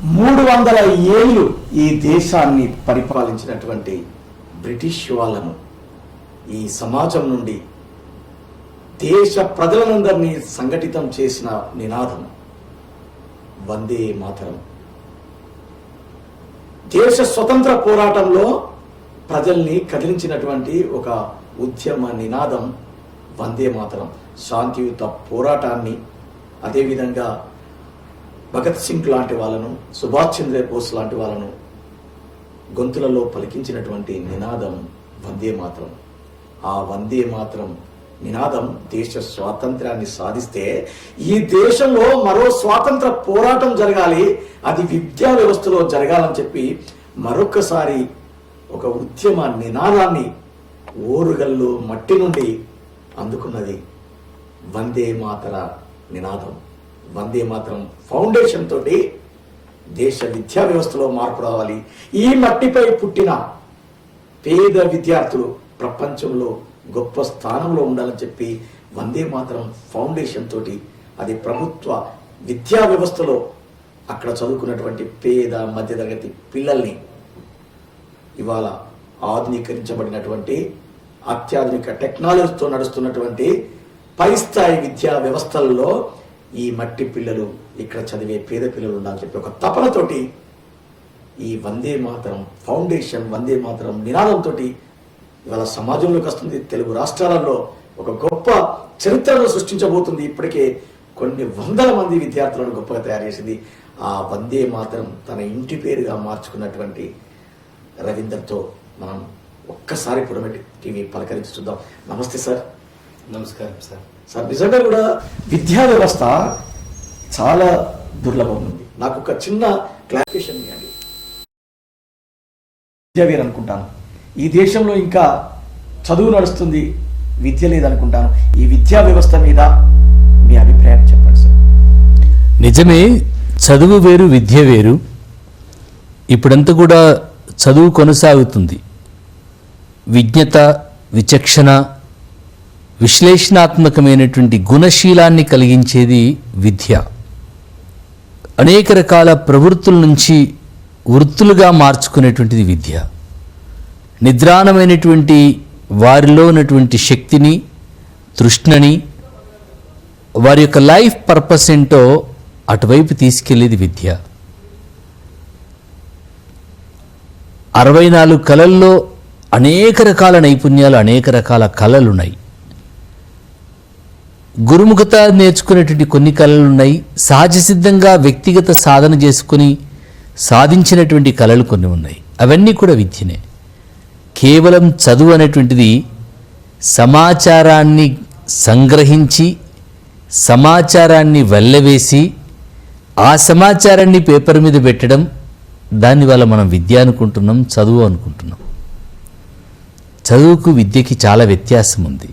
300 ఏళ్ళు ఈ దేశాన్ని పరిపాలించినటువంటి బ్రిటిష్ వాళ్ళను ఈ సమాజం నుండి దేశ ప్రజలందరినీ సంఘటితం చేసిన నినాదం వందే మాతరం. దేశ స్వతంత్ర పోరాటంలో ప్రజల్ని కదిలించినటువంటి ఒక ఉద్యమ నినాదం వందే మాతరం. శాంతియుత పోరాటాన్ని, అదేవిధంగా భగత్ సింగ్ లాంటి వాళ్ళను, సుభాష్ చంద్రబోస్ లాంటి వాళ్ళను గొంతులలో పలికించినటువంటి నినాదం వందే మాతరం. ఆ వందే మాతరం నినాదం దేశ స్వాతంత్ర్యాన్ని సాధిస్తే ఈ దేశంలో మరో స్వాతంత్ర పోరాటం జరగాలి, అది విద్యా వ్యవస్థలో జరగాలని చెప్పి మరొకసారి ఒక ఉద్యమ నినాదాన్ని ఓరుగల్లు మట్టి నుండి అందుకున్నది వందే మాతర నినాదం. వందే మాతరం ఫౌండేషన్ తోటి దేశ విద్యా వ్యవస్థలో మార్పు రావాలి. ఈ మట్టిపై పుట్టిన పేద విద్యార్థులు ప్రపంచంలో గొప్ప స్థానంలో ఉండాలని చెప్పి వందే మాతరం ఫౌండేషన్ తోటి, అది ప్రభుత్వ విద్యా వ్యవస్థలో అక్కడ చదువుకున్నటువంటి పేద మధ్యతరగతి పిల్లల్ని ఇవాళ ఆధునీకరించబడినటువంటి అత్యాధునిక టెక్నాలజీతో నడుస్తున్నటువంటి పై స్థాయి విద్యా వ్యవస్థల్లో ఈ మట్టి పిల్లలు, ఇక్కడ చదివే పేద పిల్లలు ఉండాలని చెప్పి ఒక తపనతోటి ఈ వందే మాతరం ఫౌండేషన్, వందే మాతరం నినాదంతో ఇవాళ సమాజంలోకి వస్తుంది. తెలుగు రాష్ట్రాలలో ఒక గొప్ప చరిత్రను సృష్టించబోతుంది. ఇప్పటికే కొన్ని వందల మంది విద్యార్థులను గొప్పగా తయారు చేసింది ఆ వందే మాతరం. తన ఇంటి పేరుగా మార్చుకున్నటువంటి రవీందర్తో మనం ఒక్కసారి పుడమెట్టి టీవీ పలకరించి చూద్దాం. నమస్తే సార్. నమస్కారం సార్. సార్, నిజంగా కూడా విద్యా వ్యవస్థ చాలా దుర్లభం ఉంది. నాకు ఒక చిన్న క్లారిఫికేషన్ ఇవ్వండి. విద్యావేర్ అనుకుంటాను, ఈ దేశంలో ఇంకా చదువు నడుస్తుంది, విద్య లేదనుకుంటాను. ఈ విద్యా వ్యవస్థ మీద మీ అభిప్రాయం చెప్పండి సార్. నిజమే, చదువు వేరు విద్య వేరు. ఇప్పుడంతా కూడా చదువు కొనసాగుతుంది. విజ్ఞత, విచక్షణ, విశ్లేషణాత్మకమైనటువంటి గుణశీలాన్ని కలిగించేది విద్య. అనేక రకాల ప్రవృత్తుల నుంచి వృత్తులుగా మార్చుకునేటువంటిది విద్య. నిద్రాణమైనటువంటి వారిలో ఉన్నటువంటి శక్తిని, తృష్ణని, వారి యొక్క లైఫ్ పర్పస్ ఏంటో అటువైపు తీసుకెళ్లేది విద్య. 64 కళల్లో అనేక రకాల నైపుణ్యాలు, అనేక రకాల కళలు ఉన్నాయి. గురుముఖత నేర్చుకునేటువంటి కొన్ని కళలు ఉన్నాయి. సహజ సిద్ధంగా వ్యక్తిగత సాధన చేసుకుని సాధించినటువంటి కళలు కొన్ని ఉన్నాయి. అవన్నీ కూడా విద్యనే. కేవలం చదువు అనేటువంటిది సమాచారాన్ని సంగ్రహించి, సమాచారాన్ని వెళ్ళవేసి, ఆ సమాచారాన్ని పేపర్ మీద పెట్టడం, దానివల్ల మనం విద్య అనుకుంటున్నాం, చదువు అనుకుంటున్నాం. చదువుకు విద్యకి చాలా వ్యత్యాసం ఉంది.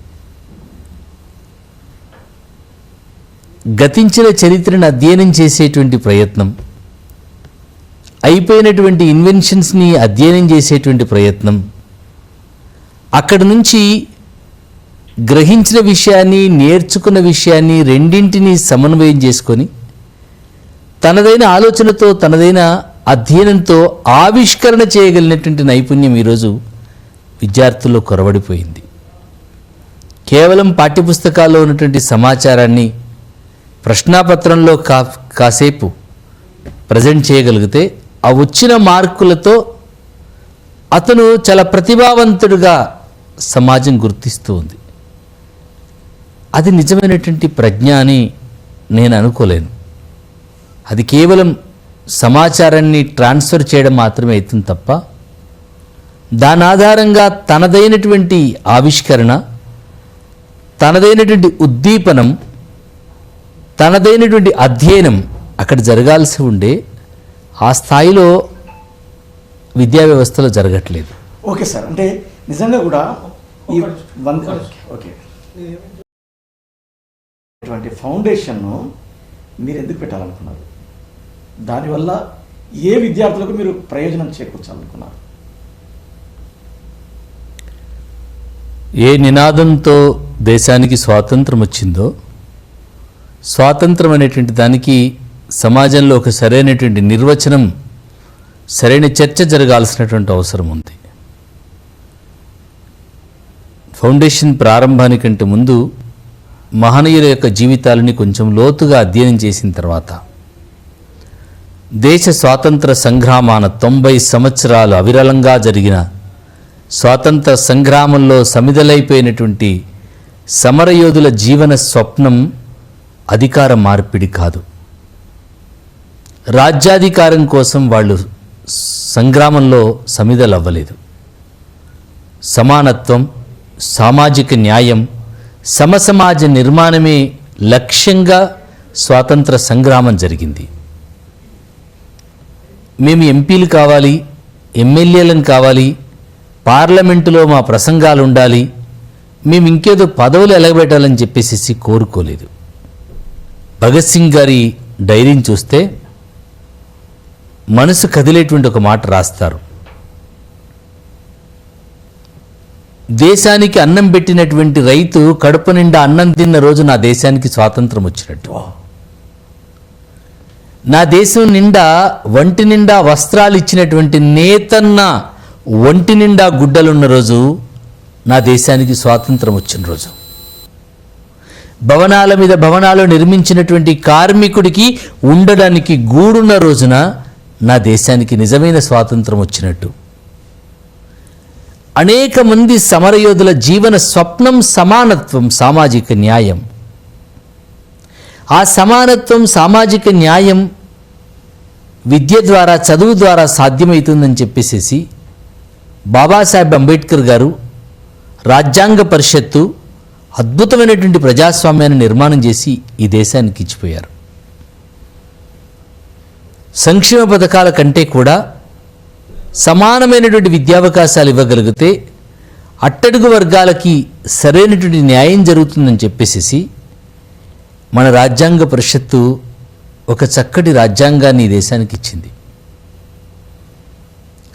గతించిన చరిత్రను అధ్యయనం చేసేటువంటి ప్రయత్నం, అయిపోయినటువంటి ఇన్వెన్షన్స్ని అధ్యయనం చేసేటువంటి ప్రయత్నం, అక్కడి నుంచి గ్రహించిన విషయాన్ని, నేర్చుకున్న విషయాన్ని రెండింటినీ సమన్వయం చేసుకొని తనదైన ఆలోచనతో, తనదైన అధ్యయనంతో ఆవిష్కరణ చేయగలిగినటువంటి నైపుణ్యం ఈరోజు విద్యార్థుల్లో కొరవడిపోయింది. కేవలం పాఠ్యపుస్తకాల్లో ఉన్నటువంటి సమాచారాన్ని ప్రశ్నాపత్రంలో కాసేపు ప్రజెంట్ చేయగలిగితే ఆ వచ్చిన మార్కులతో అతను చాలా ప్రతిభావంతుడిగా సమాజం గుర్తిస్తూ ఉంది. అది నిజమైనటువంటి ప్రజ్ఞ అని నేను అనుకోలేను. అది కేవలం సమాచారాన్ని ట్రాన్స్ఫర్ చేయడం మాత్రమే అవుతుంది తప్ప, దాని ఆధారంగా తనదైనటువంటి ఆవిష్కరణ, తనదైనటువంటి ఉద్దీపనం, తనదైనటువంటి అధ్యయనం అక్కడ జరగాల్సి ఉండే ఆ స్థాయిలో విద్యా వ్యవస్థలో జరగట్లేదు. ఓకే సార్, అంటే నిజంగా కూడా ఈ ఇటువంటి ఫౌండేషన్ను మీరు ఎందుకు పెట్టాలనుకున్నారు? దానివల్ల ఏ విద్యార్థులకు మీరు ప్రయోజనం చేకూర్చాలనుకున్నారు? ఏ నినాదంతో దేశానికి స్వాతంత్రం వచ్చిందో, స్వాతంత్రం అనేటువంటి దానికి సమాజంలో ఒక సరైనటువంటి నిర్వచనం, సరైన చర్చ జరగాల్సినటువంటి అవసరం ఉంది. ఫౌండేషన్ ప్రారంభానికంటే ముందు మహనీయుల యొక్క జీవితాలని కొంచెం లోతుగా అధ్యయనం చేసిన తర్వాత దేశ స్వాతంత్ర సంగ్రామాన 90 సంవత్సరాలు అవిరళంగా జరిగిన స్వాతంత్ర సంగ్రామంలో సమిదలైపోయినటువంటి సమరయోధుల జీవన స్వప్నం అధికార మార్పిడి కాదు. రాజ్యాధికారం కోసం వాళ్ళు సంగ్రామంలో సమిదలవ్వలేదు. సమానత్వం, సామాజిక న్యాయం, సమసమాజ నిర్మాణమే లక్ష్యంగా స్వాతంత్ర సంగ్రామం జరిగింది. మేము ఎంపీలు కావాలి, ఎమ్మెల్యేలను కావాలి, పార్లమెంటులో మా ప్రసంగాలు ఉండాలి, మేము ఇంకేదో పదవులు ఎలగబెట్టాలని చెప్పేసి కోరుకోలేదు. భగత్ సింగ్ గారి డైరీని చూస్తే మనసు కదిలేటువంటి ఒక మాట రాస్తారు. దేశానికి అన్నం పెట్టినటువంటి రైతు కడుపు నిండా అన్నం తిన్న రోజు నా దేశానికి స్వాతంత్రం వచ్చినట్టు. నా దేశం నిండా ఒంటి నిండా వస్త్రాలు ఇచ్చినటువంటి నేతన్న ఒంటి నిండా గుడ్డలున్న రోజు నా దేశానికి స్వాతంత్రం వచ్చిన రోజు. భవనాల మీద భవనాలు నిర్మించినటువంటి కార్మికుడికి ఉండడానికి గూడున్న రోజున నా దేశానికి నిజమైన స్వాతంత్రం వచ్చినట్టు. అనేక మంది సమరయోధుల జీవన స్వప్నం సమానత్వం, సామాజిక న్యాయం. ఆ సమానత్వం, సామాజిక న్యాయం విద్య ద్వారా, చదువు ద్వారా సాధ్యమవుతుందని చెప్పేసి బాబాసాహెబ్ అంబేద్కర్ గారు రాజ్యాంగ పరిషత్తు అద్భుతమైనటువంటి ప్రజాస్వామ్యాన్ని నిర్మాణం చేసి ఈ దేశానికి ఇచ్చిపోయారు. సంక్షేమ పథకాల కంటే కూడా సమానమైనటువంటి విద్యావకాశాలు ఇవ్వగలిగితే అట్టడుగు వర్గాలకి సరైనటువంటి న్యాయం జరుగుతుందని చెప్పేసి మన రాజ్యాంగ పరిషత్తు ఒక చక్కటి రాజ్యాంగాన్ని ఈ దేశానికి ఇచ్చింది.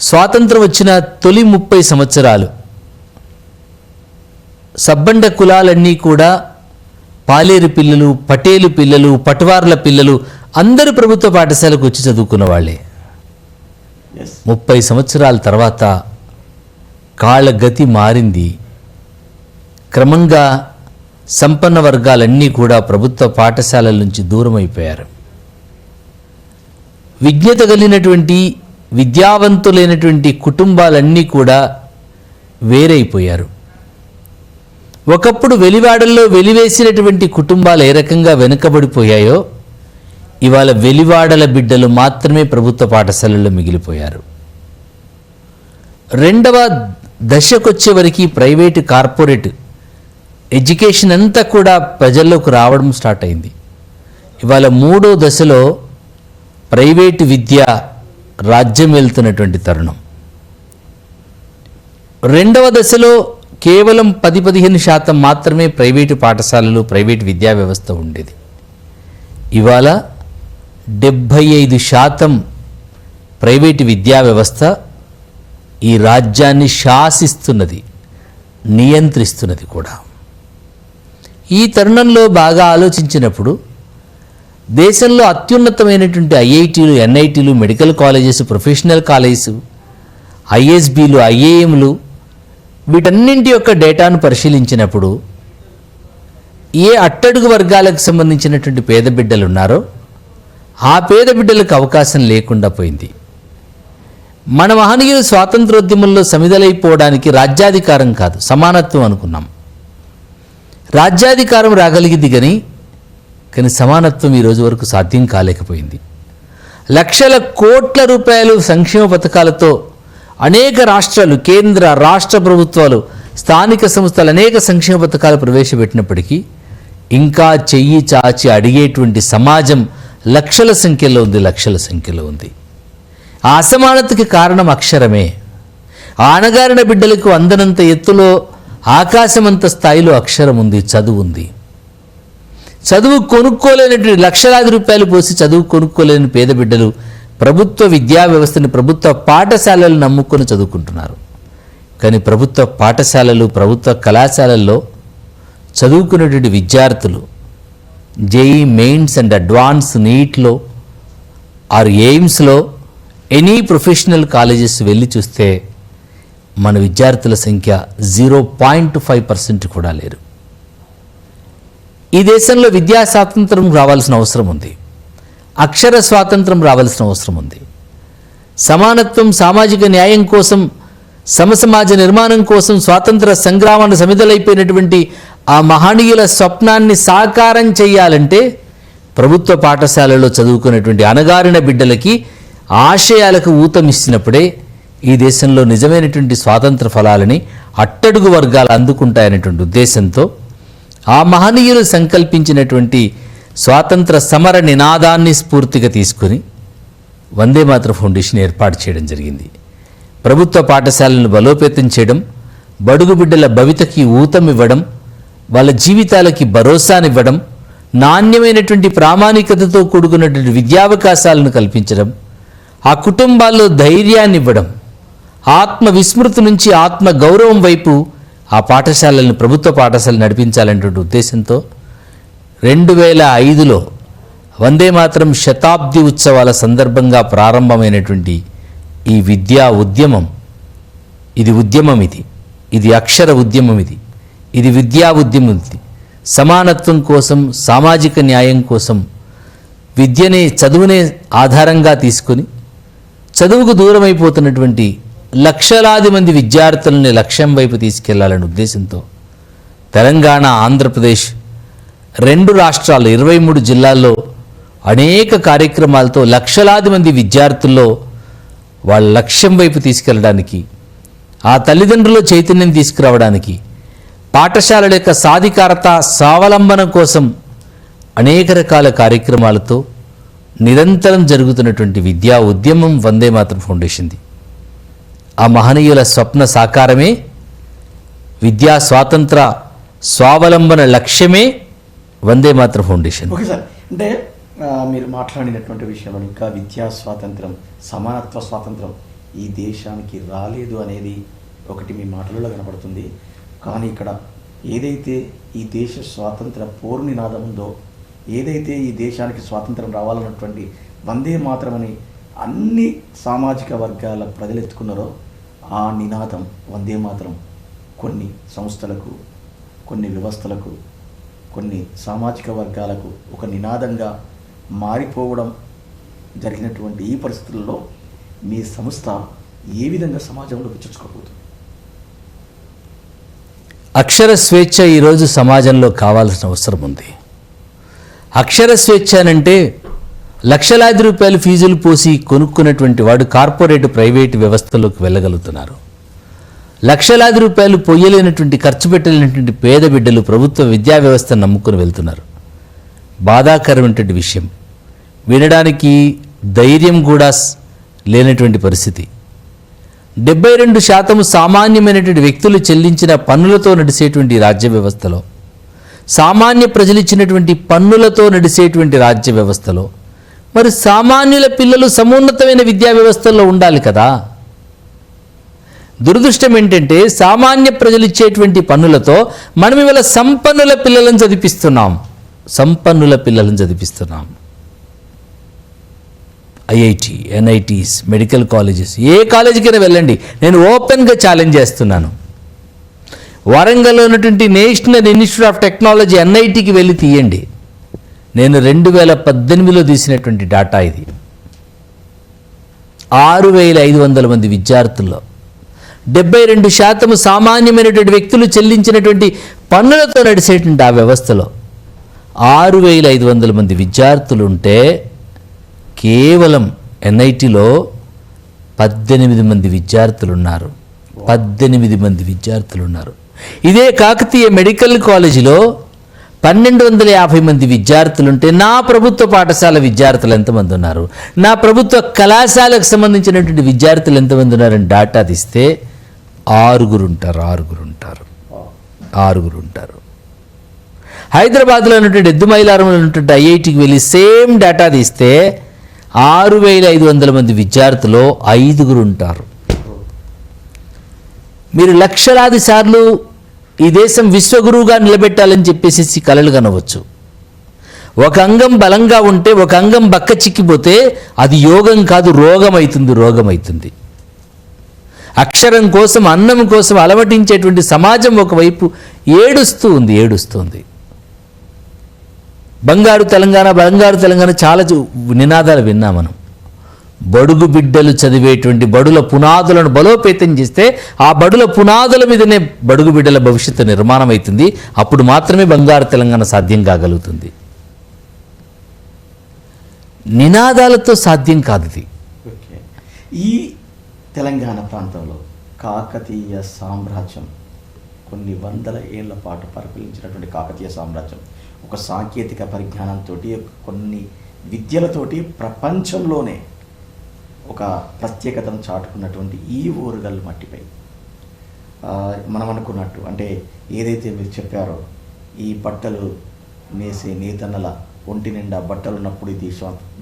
స్వాతంత్రం వచ్చిన తొలి 30 సంవత్సరాలు సబ్బండ కులాలన్నీ కూడా పాలేరు పిల్లలు, పటేలు పిల్లలు, పట్వార్ల పిల్లలు అందరూ ప్రభుత్వ పాఠశాలకు వచ్చి చదువుకున్న వాళ్ళే. 30 సంవత్సరాల తర్వాత కాళ్ళ గతి మారింది. క్రమంగా సంపన్న వర్గాలన్నీ కూడా ప్రభుత్వ పాఠశాలల నుంచి దూరం అయిపోయారు. విజ్ఞత కలిగినటువంటి, విద్యావంతులైనటువంటి కుటుంబాలన్నీ కూడా వేరైపోయారు. ఒకప్పుడు వెలివాడల్లో వెలివేసినటువంటి కుటుంబాలు ఏ రకంగా వెనుకబడిపోయాయో ఇవాళ వెలివాడల బిడ్డలు మాత్రమే ప్రభుత్వ పాఠశాలల్లో మిగిలిపోయారు. రెండవ దశకొచ్చే వరకు ప్రైవేటు, కార్పొరేట్ ఎడ్యుకేషన్ అంతా కూడా ప్రజల్లోకి రావడం స్టార్ట్ అయింది. ఇవాళ మూడో దశలో ప్రైవేటు విద్య రాజ్యం వెళ్తున్నటువంటి తరుణం. రెండవ దశలో కేవలం 10-15% మాత్రమే ప్రైవేటు పాఠశాలలు, ప్రైవేటు విద్యా వ్యవస్థ ఉండేది. ఇవాళ 75% ప్రైవేటు విద్యా వ్యవస్థ ఈ రాజ్యాన్ని శాసిస్తున్నది, నియంత్రిస్తున్నది కూడా. ఈ తరుణంలో బాగా ఆలోచించినప్పుడు దేశంలో అత్యున్నతమైనటువంటి ఐఐటీలు, ఎన్ఐటీలు, మెడికల్ కాలేజెస్, ప్రొఫెషనల్ కాలేజెస్, ఐఎస్బీలు, ఐఏఎంలు వీటన్నింటి యొక్క డేటాను పరిశీలించినప్పుడు ఏ అట్టడుగు వర్గాలకు సంబంధించినటువంటి పేద బిడ్డలు ఉన్నారో ఆ పేద బిడ్డలకు అవకాశం లేకుండా పోయింది. మన మహనీయులు స్వాతంత్రోద్యమంలో సమిదలైపోవడానికి రాజ్యాధికారం కాదు, సమానత్వం అనుకున్నాం. రాజ్యాధికారం రాగలిగింది కానీ సమానత్వం ఈరోజు వరకు సాధ్యం కాలేకపోయింది. లక్షల కోట్ల రూపాయలు సంక్షేమ పథకాలతో అనేక రాష్ట్రాలు, కేంద్ర రాష్ట్ర ప్రభుత్వాలు, స్థానిక సంస్థలు అనేక సంక్షేమ పథకాలు ప్రవేశపెట్టినప్పటికీ ఇంకా చెయ్యి చాచి అడిగేటువంటి సమాజం లక్షల సంఖ్యలో ఉంది. ఆ అసమానతకి కారణం అక్షరమే. ఆనగారిన బిడ్డలకు అందనంత ఎత్తులో, ఆకాశమంత స్థాయిలో అక్షరం ఉంది, చదువు ఉంది. చదువు కొనుక్కోలేనటువంటి లక్షలాది రూపాయలు పోసి చదువు కొనుక్కోలేని పేద బిడ్డలు ప్రభుత్వ విద్యా వ్యవస్థని, ప్రభుత్వ పాఠశాలలు నమ్ముకొని చదువుకుంటున్నారు. కానీ ప్రభుత్వ పాఠశాలలు, ప్రభుత్వ కళాశాలల్లో చదువుకునేటువంటి విద్యార్థులు జేఈ మెయిన్స్ అండ్ అడ్వాన్స్ నీట్లో ఆర్ ఎయిమ్స్లో ఎనీ ప్రొఫెషనల్ కాలేజెస్ వెళ్ళి చూస్తే మన విద్యార్థుల సంఖ్య 0.5% కూడా లేరు. ఈ దేశంలో విద్యా స్వాతంత్రం రావాల్సిన అవసరం ఉంది, అక్షర స్వాతంత్రం రావాల్సిన అవసరం ఉంది. సమానత్వం, సామాజిక న్యాయం కోసం, సమసమాజ నిర్మాణం కోసం స్వాతంత్ర సంగ్రామాన్ని సమిధలైపోయినటువంటి ఆ మహనీయుల స్వప్నాన్ని సాకారం చేయాలంటే ప్రభుత్వ పాఠశాలలో చదువుకునేటువంటి అణగారిన బిడ్డలకి ఆశయాలకు ఊతమిచ్చినప్పుడే ఈ దేశంలో నిజమైనటువంటి స్వాతంత్ర ఫలాలని అట్టడుగు వర్గాలు అందుకుంటాయనేటువంటి ఉద్దేశంతో ఆ మహనీయులు సంకల్పించినటువంటి స్వాతంత్ర సమర నినాదాన్ని స్ఫూర్తిగా తీసుకుని వందే మాతరం ఫౌండేషన్ ఏర్పాటు చేయడం జరిగింది. ప్రభుత్వ పాఠశాలను బలోపేతం చేయడం, బడుగు బిడ్డల భవితకి ఊతమివ్వడం, వాళ్ళ జీవితాలకి భరోసానివ్వడం, నాణ్యమైనటువంటి ప్రామాణికతతో కూడుకున్నటువంటి విద్యావకాశాలను కల్పించడం, ఆ కుటుంబాల్లో ధైర్యాన్ని ఇవ్వడం, ఆత్మ విస్మృతి నుంచి ఆత్మ గౌరవం వైపు ఆ పాఠశాలలను, ప్రభుత్వ పాఠశాలను నడిపించాలనేటువంటి ఉద్దేశంతో 2005లో వందే మాతరం శతాబ్ది ఉత్సవాల సందర్భంగా ప్రారంభమైనటువంటి ఈ విద్యా ఉద్యమం, ఇది అక్షర ఉద్యమం, ఇది విద్యా ఉద్యమం, సమానత్వం కోసం, సామాజిక న్యాయం కోసం చదువునే ఆధారంగా తీసుకొని చదువుకు దూరమైపోతున్నటువంటి లక్షలాది మంది విద్యార్థులని లక్ష్యం వైపు తీసుకెళ్లాలనే ఉద్దేశంతో తెలంగాణ, ఆంధ్రప్రదేశ్ 2 రాష్ట్రాలు 23 జిల్లాల్లో అనేక కార్యక్రమాలతో లక్షలాది మంది విద్యార్థుల్లో వాళ్ళ లక్ష్యం వైపు తీసుకెళ్ళడానికి, ఆ తల్లిదండ్రుల చైతన్యం తీసుకురావడానికి, పాఠశాలల యొక్క సాధికారత, స్వావలంబన కోసం అనేక రకాల కార్యక్రమాలతో నిరంతరం జరుగుతున్నటువంటి విద్యా ఉద్యమం వందే మాతరం ఫౌండేషన్ది. ఆ మహనీయుల స్వప్న సాకారమే, విద్యా స్వాతంత్ర స్వావలంబన లక్ష్యమే Vande Mataram foundation. Okay sir, అంటే మీరు మాట్లాడినటువంటి విషయంలో ఇంకా విద్యా స్వాతంత్రం, సమానత్వ స్వాతంత్రం ఈ దేశానికి రాలేదు అనేది ఒకటి మీ మాటలలో కనపడుతుంది. కానీ ఇక్కడ ఏదైతే ఈ దేశ స్వాతంత్ర పోరు నినాదం ఉందో, ఏదైతే ఈ దేశానికి స్వాతంత్రం రావాలన్నటువంటి వందే మాతరం అని అన్ని సామాజిక వర్గాల ప్రజలు ఎత్తుకున్నారో ఆ నినాదం వందే మాతరం కొన్ని సంస్థలకు, కొన్ని వ్యవస్థలకు, కొన్ని సామాజిక వర్గాలకు ఒక నినాదంగా మారిపోవడం జరిగినటువంటి ఈ పరిస్థితుల్లో మీ సంస్థ ఏ విధంగా సమాజంలోకి చొచ్చుకోబోతుంది? అక్షర స్వేచ్ఛ ఈరోజు సమాజంలో కావాల్సిన అవసరం ఉంది. అక్షర స్వేచ్ఛ అంటే లక్షలాది రూపాయలు ఫీజులు పోసి కొనుక్కున్నటువంటి వాడు కార్పొరేట్, ప్రైవేటు వ్యవస్థలోకి వెళ్ళగలుగుతున్నారు. లక్షలాది రూపాయలు పొయ్యలేనటువంటి, ఖర్చు పెట్టలేనటువంటి పేద బిడ్డలు ప్రభుత్వ విద్యా వ్యవస్థను నమ్ముకుని వెళ్తున్నారు. బాధాకరమైనటువంటి విషయం, వినడానికి ధైర్యం కూడా లేనటువంటి పరిస్థితి. 72% సామాన్యమైనటువంటి వ్యక్తులు చెల్లించిన పన్నులతో నడిచేటువంటి రాజ్య వ్యవస్థలో, సామాన్య ప్రజలు ఇచ్చినటువంటి పన్నులతో నడిచేటువంటి రాజ్య వ్యవస్థలో మరి సామాన్యుల పిల్లలు సమున్నతమైన విద్యా వ్యవస్థల్లో ఉండాలి కదా. దురదృష్టం ఏంటంటే సామాన్య ప్రజలు ఇచ్చేటువంటి పన్నులతో మనం ఇవాళ సంపన్నుల పిల్లలను చదివిస్తున్నాం. ఐఐటి, ఎన్ఐటీస్, మెడికల్ కాలేజెస్, ఏ కాలేజీకైనా వెళ్ళండి, నేను ఓపెన్గా ఛాలెంజ్ చేస్తున్నాను. వరంగల్లో ఉన్నటువంటి నేషనల్ ఇన్స్టిట్యూట్ ఆఫ్ టెక్నాలజీ ఎన్ఐటికి వెళ్ళి తీయండి. నేను 2018లో తీసినటువంటి డాటా ఇది. 6500 మంది విద్యార్థుల్లో 72% సామాన్యమైనటువంటి వ్యక్తులు చెల్లించినటువంటి పన్నులతో నడిచేటువంటి ఆ వ్యవస్థలో 6500 మంది విద్యార్థులు ఉంటే కేవలం ఎన్ఐటిలో 18 మంది విద్యార్థులు ఉన్నారు. 18 మంది విద్యార్థులు ఉన్నారు. ఇదే కాకతీయ మెడికల్ కాలేజీలో 1250 మంది విద్యార్థులుంటే నా ప్రభుత్వ పాఠశాల విద్యార్థులు ఎంతమంది ఉన్నారు, నా ప్రభుత్వ కళాశాలకు సంబంధించినటువంటి విద్యార్థులు ఎంతమంది ఉన్నారని డాటా తీస్తే 6 ఉంటారు. హైదరాబాద్లో ఉన్నటువంటి ఎద్దుమైలారంలో ఉన్నటువంటి ఐఐటికి వెళ్ళి సేమ్ డాటా తీస్తే 6500 మంది విద్యార్థులు 5 ఉంటారు. మీరు లక్షలాది సార్లు ఈ దేశం విశ్వగురువుగా నిలబెట్టాలని చెప్పేసి కలలు కనవచ్చు. ఒక అంగం బలంగా ఉంటే ఒక అంగం బక్క చిక్కిపోతే అది యోగం కాదు, రోగం అవుతుంది. అక్షరం కోసం, అన్నం కోసం అలవటించేటువంటి సమాజం ఒకవైపు ఏడుస్తుంది. బంగారు తెలంగాణ చాలా నినాదాలు విన్నాం మనం. బడుగు బిడ్డలు చదివేటువంటి బడుల పునాదులను బలోపేతం చేస్తే ఆ బడుల పునాదుల మీదనే బడుగు బిడ్డల భవిష్యత్తు నిర్మాణం అవుతుంది. అప్పుడు మాత్రమే బంగారు తెలంగాణ సాధ్యం కాగలుగుతుంది. నినాదాలతో సాధ్యం కాదు ఇది. ఓకే, ఈ తెలంగాణ ప్రాంతంలో కాకతీయ సామ్రాజ్యం కొన్ని వందల ఏళ్ల పాటు పరిపాలించినటువంటి కాకతీయ సామ్రాజ్యం ఒక సాంకేతిక పరిజ్ఞానంతో, కొన్ని విద్యలతోటి ప్రపంచంలోనే ఒక ప్రత్యేకతను చాటుకున్నటువంటి ఈ ఓరుగల్ మట్టిపై మనం అనుకున్నట్టు, అంటే ఏదైతే మీరు చెప్పారో, ఈ బట్టలు నేసే నేతన్నల ఒంటి నిండా బట్టలు ఉన్నప్పుడు ఈ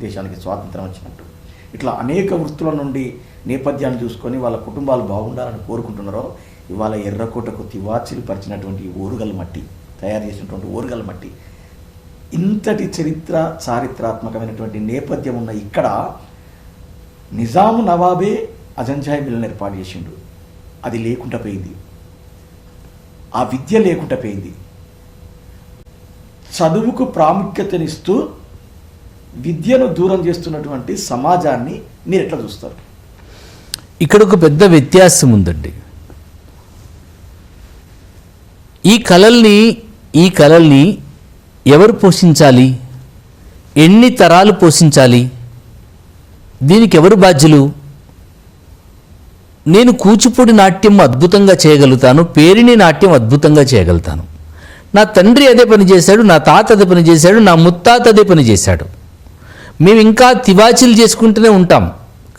దేశానికి స్వాతంత్రం వచ్చినట్టు, ఇట్లా అనేక వృత్తుల నుండి నేపథ్యాన్ని చూసుకొని వాళ్ళ కుటుంబాలు బాగుండాలని కోరుకుంటున్నారో, ఇవాళ ఎర్రకోటకు తివాచీలు పరిచినటువంటి ఓరుగల్ మట్టి, తయారు చేసినటువంటి ఓరుగల్ మట్టి, ఇంతటి చారిత్రాత్మకమైనటువంటి నేపథ్యం ఉన్న ఇక్కడ నిజాము నవాబే అజంజాయి మిల్లును ఏర్పాటు చేసిండు. అది లేకుండా పోయింది, ఆ విద్య లేకుండా పోయింది. చదువుకు ప్రాముఖ్యతనిస్తూ విద్యను దూరం చేస్తున్నటువంటి సమాజాన్ని మీరు ఎట్లా చూస్తారు? ఇక్కడ ఒక పెద్ద వ్యత్యాసం ఉందండి. ఈ కళల్ని ఎవరు పోషించాలి? ఎన్ని తరాలు పోషించాలి? దీనికి ఎవరు బాధ్యులు? నేను కూచిపూడి నాట్యం అద్భుతంగా చేయగలుగుతాను, పేరిణి నాట్యం అద్భుతంగా చేయగలుగుతాను. నా తండ్రి అదే పని చేశాడు, నా తాత అదే పని చేశాడు, నా ముత్తాత అదే పని చేశాడు. మేము ఇంకా తివాచీలు చేసుకుంటూనే ఉంటాం.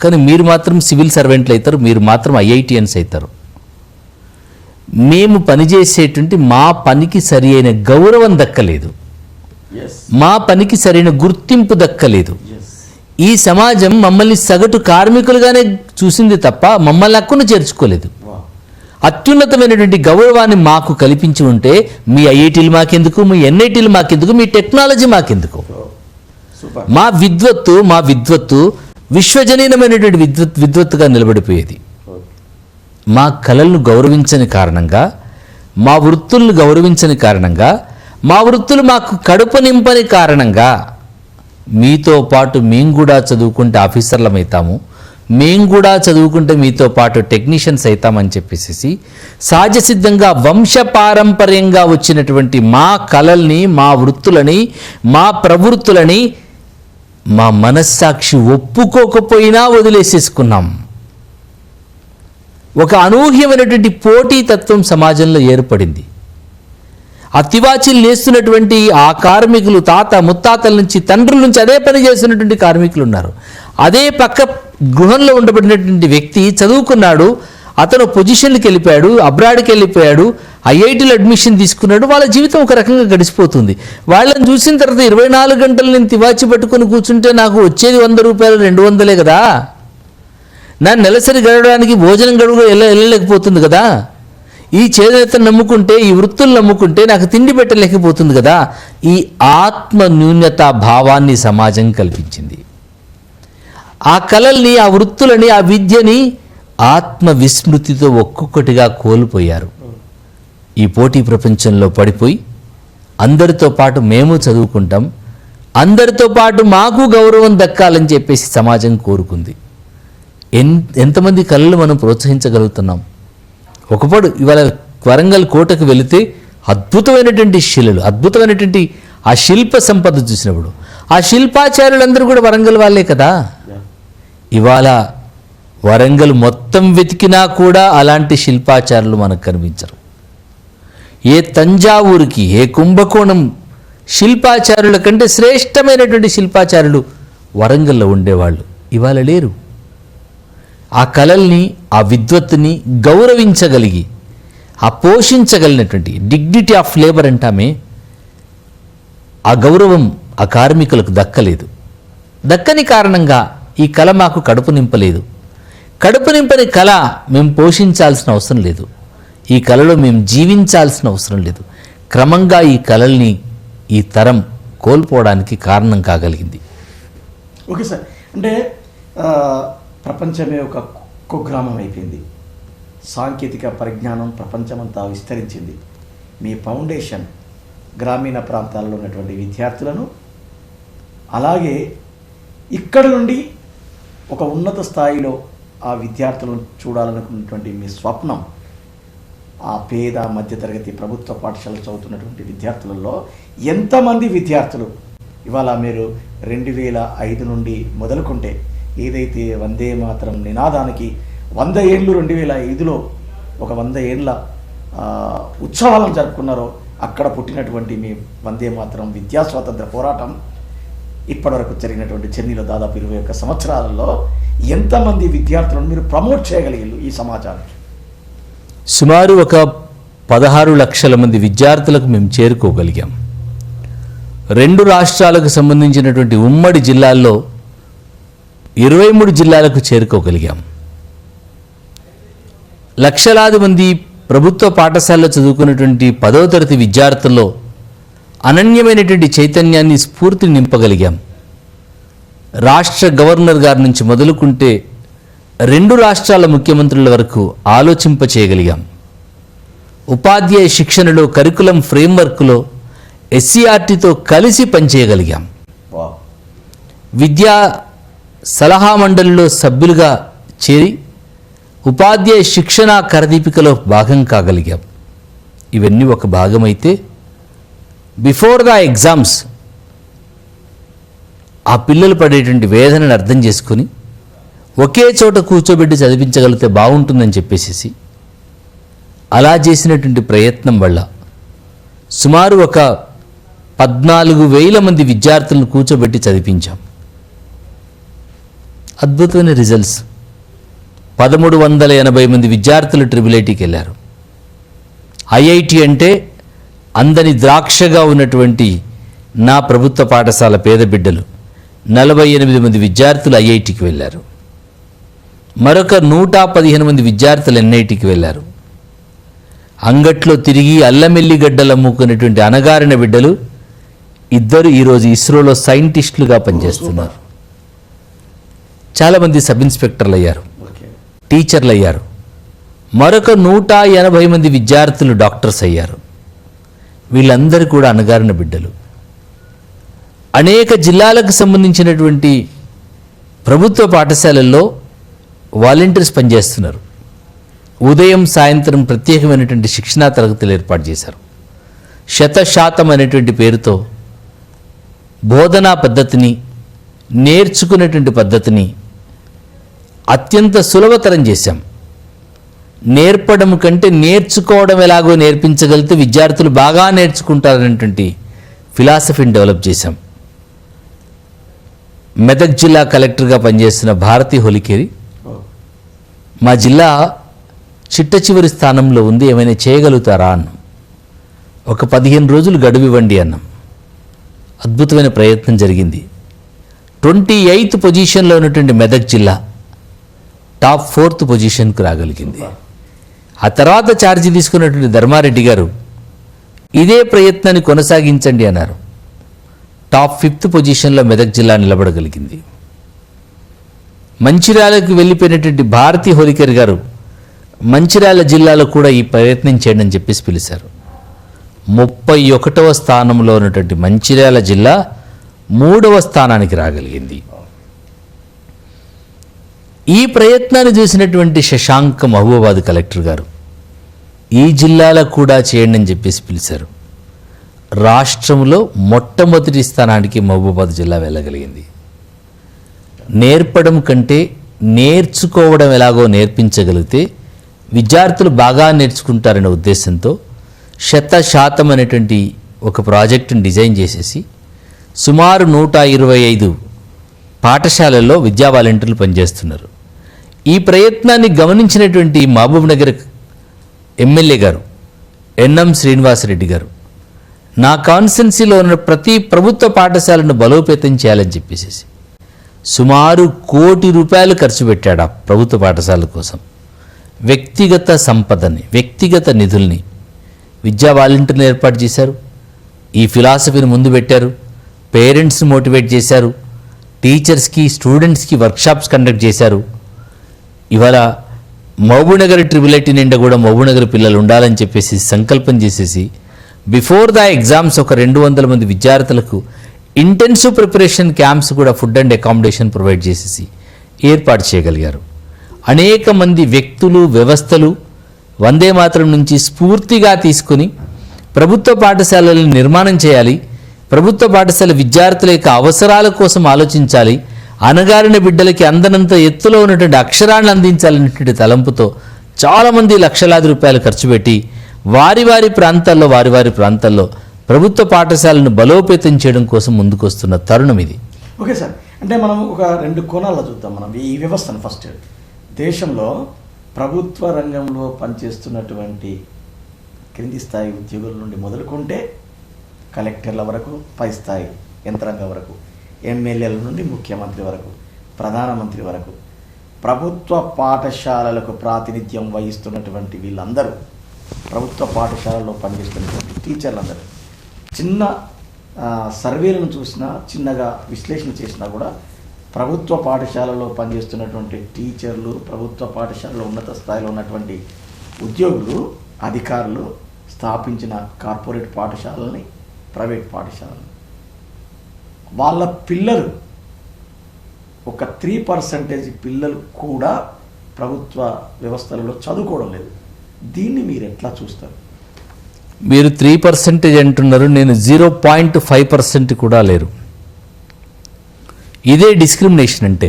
కానీ మీరు మాత్రం సివిల్ సర్వెంట్లు అవుతారు, మీరు మాత్రం ఐఐటిఎన్స్ అవుతారు. మేము పనిచేసేటువంటి మా పనికి సరి అయిన గౌరవం దక్కలేదు, మా పనికి సరైన గుర్తింపు దక్కలేదు. ఈ సమాజం మమ్మల్ని సగటు కార్మికులుగానే చూసింది తప్ప మమ్మల్ని హక్కును చేర్చుకోలేదు. అత్యున్నతమైనటువంటి గౌరవాన్ని మాకు కల్పించి ఉంటే మీ ఐఐటీలు మాకెందుకు, మీ ఎన్ఐటీలు మాకెందుకు, మీ టెక్నాలజీ మాకెందుకు? మా విద్వత్తు విశ్వజనీనమైనటువంటి విద్వత్తుగా నిలబడిపోయేది. మా కళలను గౌరవించని కారణంగా, మా వృత్తులను గౌరవించని కారణంగా, మా వృత్తులు మాకు కడుపు నింపని కారణంగా మీతో పాటు మేము కూడా చదువుకుంటే ఆఫీసర్లం అవుతాము, మేము కూడా చదువుకుంటే మీతో పాటు టెక్నీషియన్స్ అవుతామని చెప్పేసి సహజసిద్ధంగా వంశపారంపర్యంగా వచ్చినటువంటి మా కళల్ని, మా వృత్తులని, మా ప్రవృత్తులని మా మనస్సాక్షి ఒప్పుకోకపోయినా వదిలేసేసుకున్నాం. ఒక అనూహ్యమైనటువంటి పోటీతత్వం సమాజంలో ఏర్పడింది. ఆ తివాచీలు నేస్తున్నటువంటి ఆ కార్మికులు తాత ముత్తాతల నుంచి, తండ్రుల నుంచి అదే పని చేస్తున్నటువంటి కార్మికులు ఉన్నారు. అదే పక్క గృహంలో ఉండబడినటువంటి వ్యక్తి చదువుకున్నాడు, అతను పొజిషన్కి వెళ్ళిపోయాడు, అబ్రాడ్కి వెళ్ళిపోయాడు, ఐఐటీలో అడ్మిషన్ తీసుకున్నాడు. వాళ్ళ జీవితం ఒక రకంగా గడిచిపోతుంది. వాళ్ళని చూసిన తర్వాత 24 గంటలు నేను తివాచి పట్టుకొని కూర్చుంటే నాకు వచ్చేది 100 రూపాయలు, 200 కదా. నా నెలసరి గడవడానికి భోజనం గడువు వెళ్ళలేకపోతుంది కదా. ఈ చేనేతను నమ్ముకుంటే, ఈ వృత్తులు నమ్ముకుంటే నాకు తిండి పెట్టలేకపోతుంది కదా. ఈ ఆత్మ న్యూనతా భావాన్ని సమాజం కల్పించింది. ఆ కళల్ని, ఆ వృత్తులని, ఆ విద్యని ఆత్మ విస్మృతితో ఒక్కొక్కటిగా కోల్పోయారు. ఈ పోటీ ప్రపంచంలో పడిపోయి అందరితో పాటు మేము చదువుకుంటాం, అందరితో పాటు మాకు గౌరవం దక్కాలని చెప్పేసి సమాజం కోరుకుంది. ఎంతమంది కళలు మనం ప్రోత్సహించగలుగుతున్నాం? ఒకప్పుడు ఇవాళ వరంగల్ కోటకు వెళితే అద్భుతమైనటువంటి శిలలు, అద్భుతమైనటువంటి ఆ శిల్ప సంపద చూసినప్పుడు ఆ శిల్పాచార్యులందరూ కూడా వరంగల్ వాళ్ళే కదా. ఇవాళ వరంగల్ మొత్తం వెతికినా కూడా అలాంటి శిల్పాచారులు మనకు కనిపించరు. ఏ తంజావూరుకి, ఏ కుంభకోణం శిల్పాచారుల కంటే శ్రేష్టమైనటువంటి శిల్పాచారులు వరంగల్లో ఉండేవాళ్ళు ఇవాళ లేరు. ఆ కళల్ని, ఆ విద్వత్తుని గౌరవించగలిగి, ఆ పోషించగలిగినటువంటి డిగ్నిటీ ఆఫ్ లేబర్ అంటామే, ఆ గౌరవం ఆ కార్మికులకు దక్కలేదు. దక్కని కారణంగా ఈ కళ మాకు కడుపు నింపలేదు. కడుపు నింపని కళ మేము పోషించాల్సిన అవసరం లేదు. ఈ కళలో మేము జీవించాల్సిన అవసరం లేదు. క్రమంగా ఈ కళల్ని ఈ తరం కోల్పోవడానికి కారణం కాగలిగింది. ఓకే సార్, అంటే ప్రపంచమే ఒక కుగ్రామం అయిపోయింది. సాంకేతిక పరిజ్ఞానం ప్రపంచమంతా విస్తరించింది. మీ ఫౌండేషన్ గ్రామీణ ప్రాంతాల్లో ఉన్నటువంటి విద్యార్థులను, అలాగే ఇక్కడ నుండి ఒక ఉన్నత స్థాయిలో ఆ విద్యార్థులను చూడాలనుకున్నటువంటి మీ స్వప్నం, ఆ పేద మధ్యతరగతి ప్రభుత్వ పాఠశాల చదువుతున్నటువంటి విద్యార్థులలో ఎంతమంది విద్యార్థులు ఇవాళ మీరు 2005 నుండి మొదలుకుంటే ఏదైతే వందే మాతరం నినాదానికి 100 ఏళ్ళు 2005లో ఒక 100 ఏళ్ళ ఉత్సవాలను జరుపుకున్నారో అక్కడ పుట్టినటువంటి మీ వందే మాతరం విద్యా స్వాతంత్ర పోరాటం ఇప్పటివరకు జరిగినటువంటి జర్నీలో దాదాపు 21 సంవత్సరాలలో ఎంతమంది విద్యార్థులను మీరు ప్రమోట్ చేయగలిగారు ఈ సమాజానికి? సుమారు ఒక 16 లక్షల మంది విద్యార్థులకు మేము చేరుకోగలిగాం. 2 రాష్ట్రాలకు సంబంధించినటువంటి ఉమ్మడి జిల్లాల్లో 23 జిల్లాలకు చేరుకోగలిగాం. లక్షలాది మంది ప్రభుత్వ పాఠశాలలో చదువుకున్నటువంటి 10వ తరగతి విద్యార్థుల్లో అనన్యమైనటువంటి చైతన్యాన్ని, స్ఫూర్తిని నింపగలిగాం. రాష్ట్ర గవర్నర్ గారి నుంచి మొదలుకుంటే 2 రాష్ట్రాల ముఖ్యమంత్రుల వరకు ఆలోచింపచేయగలిగాం. ఉపాధ్యాయ శిక్షణలో, కరికులం ఫ్రేమ్వర్క్లో ఎస్సీఆర్టీతో కలిసి పనిచేయగలిగాం. విద్యా సలహా మండలిలో సభ్యులుగా చేరి ఉపాధ్యాయ శిక్షణ కరదీపికలో భాగం కాగలిగాం. ఇవన్నీ ఒక భాగమైతే బిఫోర్ ద ఎగ్జామ్స్ ఆ పిల్లలు పడేటువంటి వేదనను అర్థం చేసుకుని ఒకే చోట కూర్చోబెట్టి చదివించగలిగితే బాగుంటుందని చెప్పేసి అలా చేసినటువంటి ప్రయత్నం వల్ల సుమారు ఒక 14,000 మంది విద్యార్థులను కూర్చోబెట్టి చదివించాం. అద్భుతమైన రిజల్ట్స్. 1380 మంది విద్యార్థులు ట్రిపుల్-ఐటీకి వెళ్ళారు. ఐఐటి అంటే అందని ద్రాక్షగా ఉన్నటువంటి నా ప్రభుత్వ పాఠశాల పేద బిడ్డలు 48 మంది విద్యార్థులు ఐఐటికి వెళ్ళారు. మరొక 115 మంది విద్యార్థులు ఎన్ఐటికి వెళ్ళారు. అంగట్లో తిరిగి అల్లమెల్లి గడ్డలు అమ్ముకునేటువంటి అనగారిన బిడ్డలు 2 ఈరోజు ఇస్రోలో సైంటిస్టులుగా పనిచేస్తున్నారు. చాలామంది సబ్ ఇన్స్పెక్టర్లు అయ్యారు, టీచర్లు అయ్యారు. మరొక 180 మంది విద్యార్థులు డాక్టర్స్ అయ్యారు. వీళ్ళందరూ కూడా అనగారిన బిడ్డలు. అనేక జిల్లాలకు సంబంధించినటువంటి ప్రభుత్వ పాఠశాలల్లో వాలంటీర్స్ పనిచేస్తున్నారు. ఉదయం సాయంత్రం ప్రత్యేకమైనటువంటి శిక్షణా తరగతులు ఏర్పాటు చేశారు. 100% అనేటువంటి పేరుతో బోధనా పద్ధతిని, నేర్చుకునేటువంటి పద్ధతిని అత్యంత సులభతరం చేశాం. నేర్పడం కంటే నేర్చుకోవడం ఎలాగో నేర్పించగలిగితే విద్యార్థులు బాగా నేర్చుకుంటారనేటువంటి ఫిలాసఫీని డెవలప్ చేశాం. మెదక్ జిల్లా కలెక్టర్గా పనిచేస్తున్న భారతి హోలికేరి మా జిల్లా చిట్ట చివరి స్థానంలో ఉంది, ఏమైనా చేయగలుగుతారా అన్నాం. ఒక 15 రోజులు గడువు ఇవ్వండి అన్నాం. అద్భుతమైన ప్రయత్నం జరిగింది. 28th పొజిషన్లో ఉన్నటువంటి మెదక్ జిల్లా టాప్ 4th పొజిషన్కు రాగలిగింది. ఆ తర్వాత ఛార్జీ తీసుకున్నటువంటి ధర్మారెడ్డి గారు ఇదే ప్రయత్నాన్ని కొనసాగించండి అన్నారు. టాప్ 5th పొజిషన్లో మెదక్ జిల్లా నిలబడగలిగింది. మంచిర్యాలకు వెళ్ళిపోయినటువంటి భారతి హోలికర్ గారు మంచిర్యాల జిల్లాలో కూడా ఈ ప్రయత్నం చేయండి అని చెప్పేసి పిలిచారు. 31వ స్థానంలో ఉన్నటువంటి మంచిర్యాల జిల్లా 3వ స్థానానికి రాగలిగింది. ఈ ప్రయత్నాన్ని చూసినటువంటి శశాంక్ మహబూబాద్ కలెక్టర్ గారు ఈ జిల్లాలో కూడా చేయండి అని చెప్పేసి పిలిచారు. రాష్ట్రంలో మొట్టమొదటి స్థానానికి మహబూబాద్ జిల్లా వెళ్ళగలిగింది. నేర్పడం కంటే నేర్చుకోవడం ఎలాగో నేర్పించగలిగితే విద్యార్థులు బాగా నేర్చుకుంటారనే ఉద్దేశంతో 100% అనేటువంటి ఒక ప్రాజెక్టును డిజైన్ చేసేసి సుమారు 125 పాఠశాలల్లో విద్యా వాలంటీర్లు పనిచేస్తున్నారు. ఈ ప్రయత్నాన్ని గమనించినటువంటి మహబూబ్ నగర్ ఎమ్మెల్యే గారు ఎన్ఎం శ్రీనివాసరెడ్డి గారు నా కాన్స్టిట్యున్సీలో ఉన్న ప్రతి ప్రభుత్వ పాఠశాలను బలోపేతం చేయాలని చెప్పేసి సుమారు ₹1 కోటి ఖర్చు పెట్టాడు ఆ ప్రభుత్వ పాఠశాలల కోసం. వ్యక్తిగత సంపదని, వ్యక్తిగత నిధుల్ని విద్యా వాలంటీర్లు ఏర్పాటు చేశారు. ఈ ఫిలాసఫీని ముందు పెట్టారు. పేరెంట్స్ని మోటివేట్ చేశారు, టీచర్స్కి స్టూడెంట్స్కి వర్క్షాప్స్ కండక్ట్ చేశారు. ఇవాళ మహబూబ్నగర్ ట్రిబుల్ ఐటీ నిండా కూడా మహబూబ్నగర్ పిల్లలు ఉండాలని చెప్పేసి సంకల్పం చేసేసి బిఫోర్ ద ఎగ్జామ్స్ ఒక 200 మంది విద్యార్థులకు ఇంటెన్సివ్ ప్రిపరేషన్ క్యాంప్స్ కూడా ఫుడ్ అండ్ అకామిడేషన్ ప్రొవైడ్ చేసేసి ఏర్పాటు చేయగలిగారు. అనేక మంది వ్యక్తులు, వ్యవస్థలు వందే మాతరం నుంచి స్ఫూర్తిగా తీసుకుని ప్రభుత్వ పాఠశాలలను నిర్మాణం చేయాలి, ప్రభుత్వ పాఠశాల విద్యార్థుల యొక్క అవసరాల కోసం ఆలోచించాలి, అణగారిన బిడ్డలకి అందనంత ఎత్తులో ఉన్నటువంటి అక్షరాలను అందించాలనేటువంటి తలంపుతో చాలామంది లక్షలాది రూపాయలు ఖర్చు పెట్టి వారి వారి ప్రాంతాల్లో ప్రభుత్వ పాఠశాలను బలోపేతం చేయడం కోసం ముందుకొస్తున్న తరుణం ఇది. ఓకే సార్, అంటే మనం ఒక 2 కోణాల్లో చూద్దాం. మనం ఈ వ్యవస్థను ఫస్ట్ దేశంలో ప్రభుత్వ రంగంలో పనిచేస్తున్నటువంటి క్రింది స్థాయి ఉద్యోగుల నుండి మొదలుకుంటే కలెక్టర్ల వరకు, పై స్థాయి యంత్రాంగం వరకు, ఎమ్మెల్యేల నుండి ముఖ్యమంత్రి వరకు, ప్రధానమంత్రి వరకు ప్రభుత్వ పాఠశాలలకు ప్రాతినిధ్యం వహిస్తున్నటువంటి వీళ్ళందరూ, ప్రభుత్వ పాఠశాలలో పనిచేస్తున్నటువంటి టీచర్లందరూ చిన్న సర్వేలను చూసినా, చిన్నగా విశ్లేషణ చేసినా కూడా ప్రభుత్వ పాఠశాలలో పనిచేస్తున్నటువంటి టీచర్లు, ప్రభుత్వ పాఠశాలలో ఉన్నత స్థాయిలో ఉన్నటువంటి ఉద్యోగులు, అధికారులు స్థాపించిన కార్పొరేట్ పాఠశాలని, ప్రైవేట్ పాఠశాలని వాళ్ళ పిల్లలు ఒక 3% పిల్లలు కూడా ప్రభుత్వ వ్యవస్థలలో చదువుకోవడం లేదు. దీన్ని మీరు ఎట్లా చూస్తారు? మీరు 3% అంటున్నారు, నేను 0.5% కూడా లేరు. ఇదే డిస్క్రిమినేషన్ అంటే.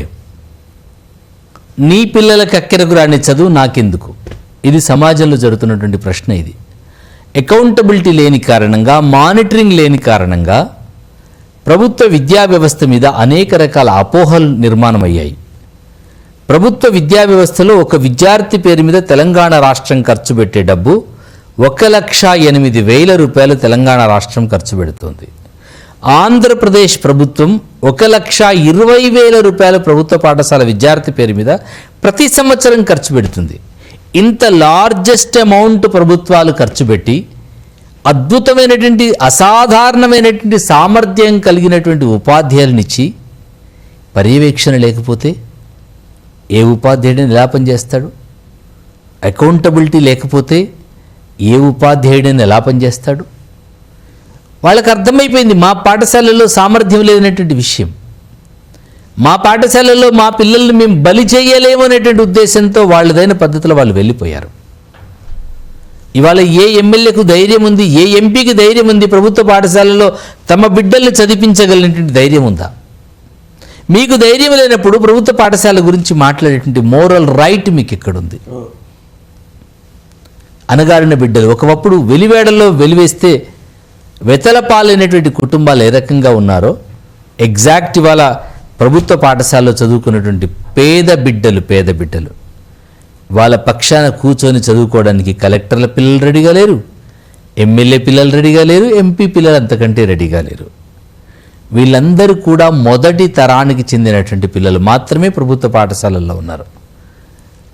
నీ పిల్లలకు అక్కెరకు రాని చదువు నాకెందుకు? ఇది సమాజంలో జరుగుతున్నటువంటి ప్రశ్న. ఇది అకౌంటబిలిటీ లేని కారణంగా, మానిటరింగ్ లేని కారణంగా ప్రభుత్వ విద్యా వ్యవస్థ మీద అనేక రకాల అపోహలు నిర్మాణం అయ్యాయి. ప్రభుత్వ విద్యా వ్యవస్థలో ఒక విద్యార్థి పేరు మీద తెలంగాణ రాష్ట్రం ఖర్చు పెట్టే డబ్బు 1,08,000 రూపాయలు తెలంగాణ రాష్ట్రం ఖర్చు పెడుతోంది. ఆంధ్రప్రదేశ్ ప్రభుత్వం 1,20,000 రూపాయలు ప్రభుత్వ పాఠశాల విద్యార్థి పేరు మీద ప్రతి సంవత్సరం ఖర్చు పెడుతుంది. ఇంత లార్జెస్ట్ అమౌంట్ ప్రభుత్వాలు ఖర్చు పెట్టి అద్భుతమైనటువంటి, అసాధారణమైనటువంటి సామర్థ్యం కలిగినటువంటి ఉపాధ్యాయులనిచ్చి పర్యవేక్షణ లేకపోతే ఏ ఉపాధ్యాయుడిని ఎలా పనిచేస్తాడు? అకౌంటబిలిటీ లేకపోతే ఏ ఉపాధ్యాయుడిని ఎలా పనిచేస్తాడు? వాళ్ళకి అర్థమైపోయింది మా పాఠశాలలో సామర్థ్యం లేదనేటువంటి విషయం. మా పాఠశాలలో మా పిల్లల్ని మేము బలి చేయలేము అనేటువంటి ఉద్దేశంతో వాళ్ళదైన పద్ధతిలో వాళ్ళు వెళ్ళిపోయారు. ఇవాళ ఏ ఎమ్మెల్యేకు ధైర్యం ఉంది, ఏ ఎంపీకి ధైర్యం ఉంది ప్రభుత్వ పాఠశాలలో తమ బిడ్డల్ని చదివించగలిగినటువంటి ధైర్యం ఉందా? మీకు ధైర్యం లేనప్పుడు ప్రభుత్వ పాఠశాల గురించి మాట్లాడేటువంటి మోరల్ రైట్ మీకు ఎక్కడుంది? అనగారిన బిడ్డలు ఒకప్పుడు వెలివేడల్లో వెలివేస్తే వెతలపాలైనటువంటి కుటుంబాలు ఏ రకంగా ఉన్నారో ఎగ్జాక్ట్ ఇవాళ ప్రభుత్వ పాఠశాలలో చదువుకున్నటువంటి పేద బిడ్డలు వాళ్ళ పక్షాన కూర్చొని చదువుకోవడానికి కలెక్టర్ల పిల్లలు రెడీగా లేరు, ఎమ్మెల్యే పిల్లలు రెడీగా లేరు, ఎంపీ పిల్లలు అంతకంటే రెడీగా లేరు. వీళ్ళందరూ కూడా మొదటి తరానికి చెందినటువంటి పిల్లలు మాత్రమే ప్రభుత్వ పాఠశాలల్లో ఉన్నారు.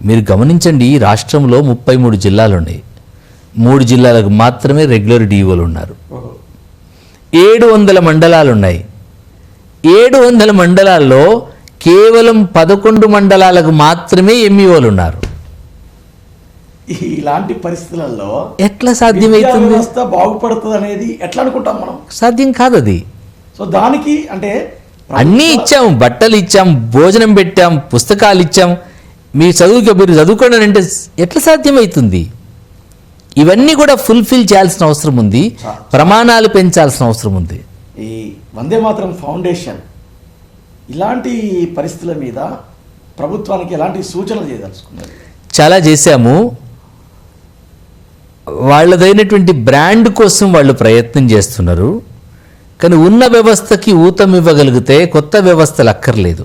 మీరు గమనించండి, ఈ రాష్ట్రంలో 33 జిల్లాలు ఉన్నాయి. 3 జిల్లాలకు మాత్రమే రెగ్యులర్ డిఓలు ఉన్నారు. 700 మండలాలు ఉన్నాయి. 700 మండలాల్లో కేవలం 11 మండలాలకు మాత్రమే ఎంఈఓలు ఉన్నారు. ఇలాంటి పరిస్థితులలో ఎట్లా సాధ్యమవుతుంది? వ్యవస్థ బాగుపడుతుంది అనేది ఎట్లా అనుకుంటాం మనం? సాధ్యం కాదు అది. సో దానికి అంటే అన్నీ ఇచ్చాం, బట్టలు ఇచ్చాం, భోజనం పెట్టాం, పుస్తకాలు ఇచ్చాం, మీరు చదువుకోండి అంటే ఎట్లా సాధ్యమవుతుంది? ఇవన్నీ కూడా ఫుల్ఫిల్ చేయాల్సిన అవసరం ఉంది, ప్రమాణాలు పెంచాల్సిన అవసరం ఉంది. ఈ వందే మాతరం ఫౌండేషన్ ఇలాంటి పరిస్థితుల మీద ప్రభుత్వానికి ఎలాంటి సూచనలు చేయదలుచుకున్నారు? చాలా చేశాము. వాళ్ళదైనటువంటి బ్రాండ్ కోసం వాళ్ళు ప్రయత్నం చేస్తున్నారు. కానీ ఉన్న వ్యవస్థకి ఊతం ఇవ్వగలిగితే కొత్త వ్యవస్థలు అక్కర్లేదు.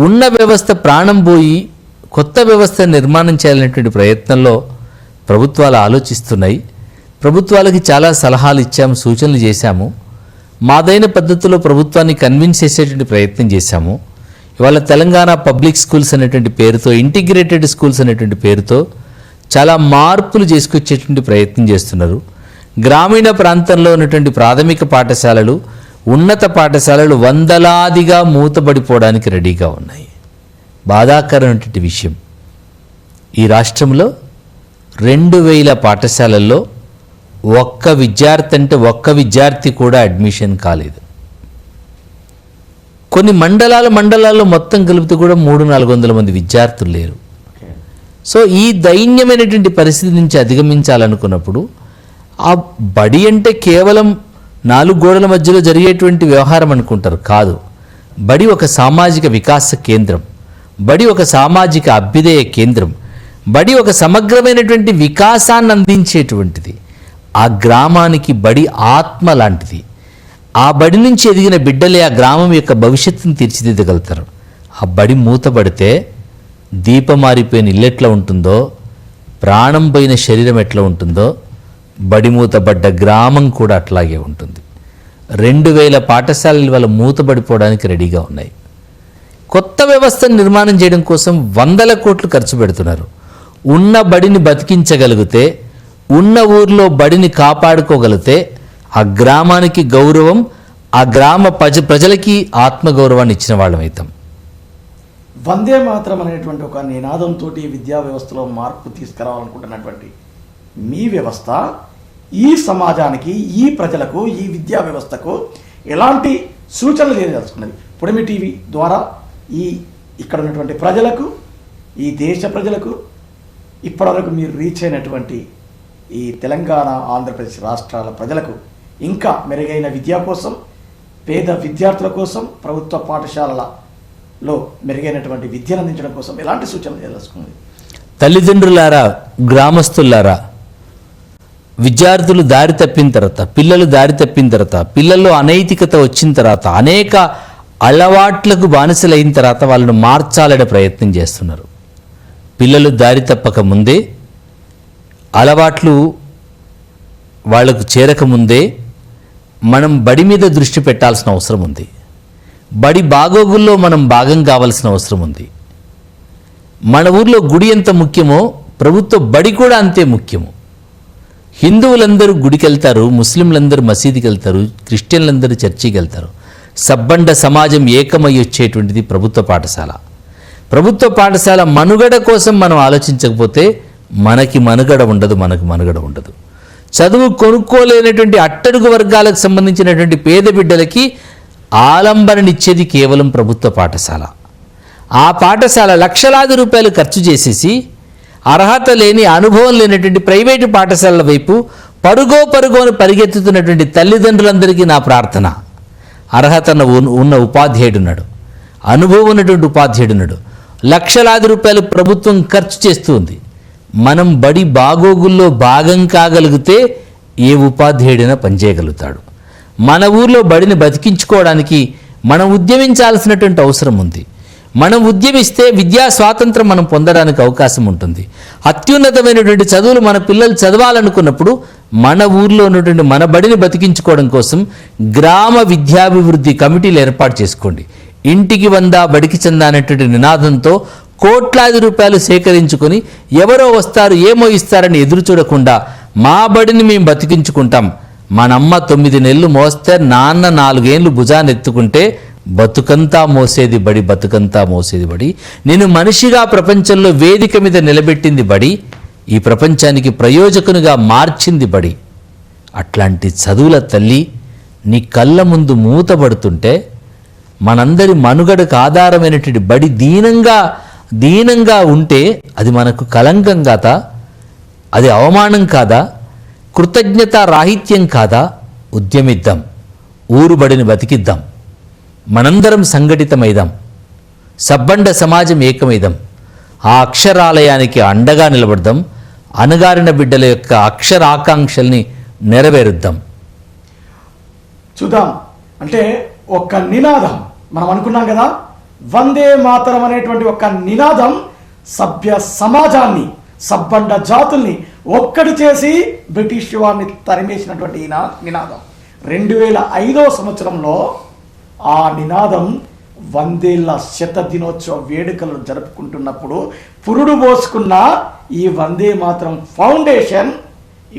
ఉన్న వ్యవస్థ ప్రాణం పోయి కొత్త వ్యవస్థ నిర్మాణం చేయాలనేటువంటి ప్రయత్నంలో ప్రభుత్వాలు ఆలోచిస్తున్నాయి. ప్రభుత్వాలకి చాలా సలహాలు ఇచ్చాము, సూచనలు చేశాము. మాదైన పద్ధతిలో ప్రభుత్వాన్ని కన్విన్స్ చేసేటువంటి ప్రయత్నం చేశాము. ఇవాళ తెలంగాణ పబ్లిక్ స్కూల్స్ అనేటువంటి పేరుతో, ఇంటిగ్రేటెడ్ స్కూల్స్ అనేటువంటి పేరుతో చాలా మార్పులు చేసుకొచ్చేటువంటి ప్రయత్నం చేస్తున్నారు. గ్రామీణ ప్రాంతంలో ఉన్నటువంటి ప్రాథమిక పాఠశాలలు ఉన్నత పాఠశాలలు వందలాదిగా మూతబడిపోవడానికి రెడీగా ఉన్నాయి. బాధాకరమైనటువంటి విషయం, ఈ రాష్ట్రంలో 2000 పాఠశాలల్లో ఒక్క విద్యార్థి కూడా అడ్మిషన్ కాలేదు. కొన్ని మండలాల్లో మొత్తం కలిపితే కూడా 300-400 మంది విద్యార్థులు లేరు. సో ఈ దైన్యమైనటువంటి పరిస్థితి నుంచి అధిగమించాలనుకున్నప్పుడు ఆ బడి అంటే కేవలం 4 గోడల మధ్యలో జరిగేటువంటి వ్యవహారం అనుకుంటారు. కాదు, బడి ఒక సామాజిక వికాస కేంద్రం, బడి ఒక సామాజిక అభ్యుదయ కేంద్రం, బడి ఒక సమగ్రమైనటువంటి వికాసాన్ని అందించేటువంటిది. ఆ గ్రామానికి బడి ఆత్మ లాంటిది. ఆ బడి నుంచి ఎదిగిన బిడ్డలే ఆ గ్రామం యొక్క భవిష్యత్తును తీర్చిదిద్దగలుగుతారు. ఆ బడి మూతబడితే దీపం మారిపోయిన ఇల్లు ఎట్లా ఉంటుందో, ప్రాణం పోయిన శరీరం ఎట్లా ఉంటుందో, బడి మూతబడ్డ గ్రామం కూడా అట్లాగే ఉంటుంది. 2000 పాఠశాలలు వాళ్ళ మూతబడిపోవడానికి రెడీగా ఉన్నాయి. కొత్త వ్యవస్థను నిర్మాణం చేయడం కోసం 100 కోట్లు ఖర్చు పెడుతున్నారు. ఉన్న బడిని బతికించగలిగితే, ఉన్న ఊర్లో బడిని కాపాడుకోగలిగితే ఆ గ్రామానికి గౌరవం, ఆ గ్రామ ప్రజలకి ఆత్మగౌరవాన్ని ఇచ్చిన వాళ్ళం అవుతాం. వందే మాతరం అనేటువంటి ఒక నినాదంతో విద్యా వ్యవస్థలో మార్పు తీసుకురావాలనుకుంటున్నటువంటి మీ వ్యవస్థ ఈ సమాజానికి, ఈ ప్రజలకు, ఈ విద్యా వ్యవస్థకు ఎలాంటి సూచనలు చేయదలుచుకున్నది? పొడిమి టీవీ ద్వారా ఇక్కడ ఉన్నటువంటి ప్రజలకు, ఈ దేశ ప్రజలకు, ఇప్పటివరకు మీరు రీచ్ అయినటువంటి ఈ తెలంగాణ, ఆంధ్రప్రదేశ్ రాష్ట్రాల ప్రజలకు ఇంకా మెరుగైన విద్య కోసం, పేద విద్యార్థుల కోసం, ప్రభుత్వ పాఠశాలలలో మెరుగైనటువంటి విద్యను అందించడం కోసం ఎలాంటి సూచనలు చేయదలుచుకున్నది? తల్లిదండ్రులారా, గ్రామస్తులారా, విద్యార్థులు దారి తప్పిన తర్వాత, పిల్లలు దారి తప్పిన తర్వాత, పిల్లల్లో అనైతికత వచ్చిన తర్వాత, అనేక అలవాట్లకు బానిసలైన తర్వాత వాళ్ళను మార్చాలనే ప్రయత్నం చేస్తున్నారు. పిల్లలు దారి తప్పక ముందే, అలవాట్లు వాళ్లకు చేరకముందే మనం బడి మీద దృష్టి పెట్టాల్సిన అవసరం ఉంది. బడి బాగోగుల్లో మనం భాగం కావాల్సిన అవసరం ఉంది. మన ఊర్లో గుడి ఎంత ముఖ్యమో ప్రభుత్వ బడి కూడా అంతే ముఖ్యము. హిందువులందరూ గుడికి వెళ్తారు, ముస్లింలందరూ మసీదుకి వెళ్తారు, క్రిస్టియన్లందరూ చర్చికి వెళ్తారు. సబ్బండ సమాజం ఏకమై వచ్చేటువంటిది ప్రభుత్వ పాఠశాల. ప్రభుత్వ పాఠశాల మనుగడ కోసం మనం ఆలోచించకపోతే మనకి మనుగడ ఉండదు. చదువు కొనుక్కోలేనటువంటి అట్టడుగు వర్గాలకు సంబంధించినటువంటి పేద బిడ్డలకి ఆలంబననిచ్చేది కేవలం ప్రభుత్వ పాఠశాల. ఆ పాఠశాల లక్షలాది రూపాయలు ఖర్చు చేసేసి అర్హత లేని, అనుభవం లేనటువంటి ప్రైవేటు పాఠశాలల వైపు పరుగోని పరిగెత్తుతున్నటువంటి తల్లిదండ్రులందరికీ నా ప్రార్థన, అర్హత ఉన్న ఉపాధ్యాయుడున్నాడు, అనుభవం ఉన్నటువంటి ఉపాధ్యాయుడున్నాడు, లక్షలాది రూపాయలు ప్రభుత్వం ఖర్చు చేస్తుంది. మనం బడి బాగోగుల్లో భాగం కాగలిగితే ఏ ఉపాధ్యాయుడైనా పనిచేయగలుగుతాడు. మన ఊర్లో బడిని బతికించుకోవడానికి మనం ఉద్యమించాల్సినటువంటి అవసరం ఉంది. మనం ఉద్యమిస్తే విద్యా స్వాతంత్రం మనం పొందడానికి అవకాశం ఉంటుంది. అత్యున్నతమైనటువంటి చదువులు మన పిల్లలు చదవాలనుకున్నప్పుడు మన ఊర్లో ఉన్నటువంటి మన బడిని బతికించుకోవడం కోసం గ్రామ విద్యాభివృద్ధి కమిటీలు ఏర్పాటు చేసుకోండి. ఇంటికి 100 బడికి చందా అనేటువంటి నినాదంతో కోట్లాది రూపాయలు సేకరించుకొని ఎవరో వస్తారు, ఏమో ఇస్తారని ఎదురు చూడకుండా మా బడిని మేము బతికించుకుంటాం. మనమ్మ 9 నెలలు మోస్తే నాన్న 4 ఏళ్ళు భుజాన్ని ఎత్తుకుంటే బతుకంతా మోసేది బడి. నేను మనిషిగా ప్రపంచంలో వేదిక మీద నిలబెట్టింది బడి, ఈ ప్రపంచానికి ప్రయోజకునిగా మార్చింది బడి. అట్లాంటి చదువుల తల్లి నీ కళ్ళ ముందు మూతబడుతుంటే మనందరి మనుగడకు ఆధారమైనటువంటి బడి దీనంగా ఉంటే అది మనకు కలంకం కాదా? అది అవమానం కాదా? కృతజ్ఞత రాహిత్యం కాదా? ఉద్యమిద్దాం, ఊరుబడిని బతికిద్దాం, మనందరం సంఘటితమైదాం, సబ్బండ సమాజం ఏకమైదాం, ఆ అక్షరాలయానికి అండగా నిలబడదాం, అణగారిన బిడ్డల యొక్క అక్షరాకాంక్షల్ని నెరవేరుద్దాం. చూద్దాం. అంటే ఒక నినాదం మనం అనుకున్నాం కదా, వందే మాతరం అనేటువంటి ఒక నినాదం సభ్య సమాజాన్ని, సబ్బండ జాతుల్ని ఒక్కటి చేసి బ్రిటిష్ వారిని తరిమేసినటువంటి నినాదం 2005వ సంవత్సరంలో ఆ నినాదం 100వ శతదినోత్సవ వేడుకలను జరుపుకుంటున్నప్పుడు పురుడు పోసుకున్న ఈ వందే మాతరం ఫౌండేషన్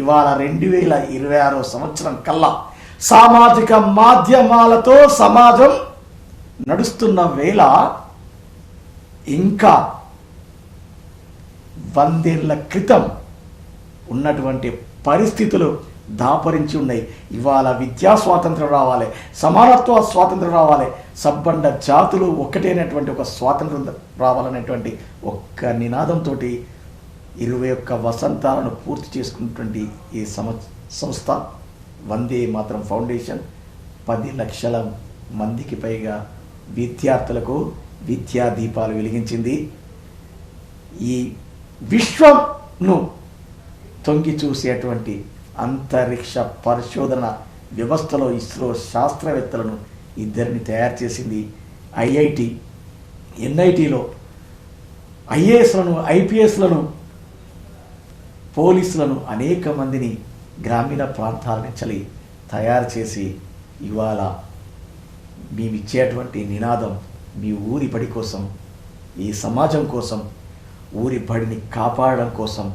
ఇవాళ 2026వ సంవత్సరం కల్లా సామాజిక మాధ్యమాలతో సమాజం నడుస్తున్న వేళ ఇంకా 100 ఏళ్ల క్రితం ఉన్నటువంటి పరిస్థితులు దాపరించి ఉన్నాయి. ఇవాళ విద్యా స్వాతంత్రం రావాలి, సమానత్వ స్వాతంత్రం రావాలి, సబ్బండ జాతులు ఒక్కటైనటువంటి ఒక స్వాతంత్రం రావాలనేటువంటి ఒక్క నినాదంతో 21 వసంతాలను పూర్తి చేసుకున్నటువంటి ఈ సంస్థ వందే మాతరం ఫౌండేషన్ 10 లక్షల మందికి పైగా విద్యార్థులకు విద్యా దీపాలు వెలిగించింది. ఈ విశ్వంను తొంగి చూసేటువంటి అంతరిక్ష పరిశోధన వ్యవస్థలో ఇస్రో శాస్త్రవేత్తలను ఇద్దరిని తయారు చేసింది. ఐఐటి, ఎన్ఐటిలో ఐఏఎస్లను, ఐపీఎస్లను, పోలీసులను అనేక మందిని గ్రామీణ ప్రాంతాల నుంచి తయారు చేసి ఇవాళ మేమిచ్చేటువంటి నినాదం మీ ఊరి బడి కోసం, ఈ సమాజం కోసం, ఊరి బడిని కాపాడడం కోసం,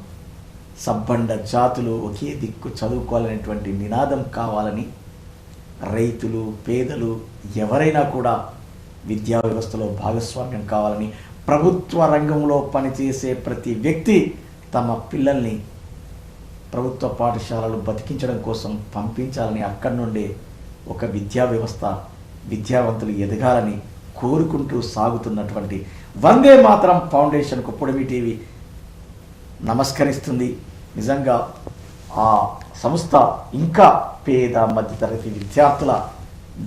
సబ్బండ జాతులు ఒకే దిక్కు చదువుకోవాలనేటువంటి నినాదం కావాలని, రైతులు, పేదలు ఎవరైనా కూడా విద్యా వ్యవస్థలో భాగస్వామ్యం కావాలని, ప్రభుత్వ రంగంలో పనిచేసే ప్రతి వ్యక్తి తమ పిల్లల్ని ప్రభుత్వ పాఠశాలలు బతికించడం కోసం పంపించాలని, అక్కడి నుండే ఒక విద్యా వ్యవస్థ, విద్యావంతులు ఎదగాలని కోరుకుంటూ సాగుతున్నటువంటి వందే మాతరం ఫౌండేషన్కు పొడిమి టీవీ నమస్కరిస్తుంది. నిజంగా ఆ సంస్థ ఇంకా పేద మధ్యతరగతి విద్యార్థుల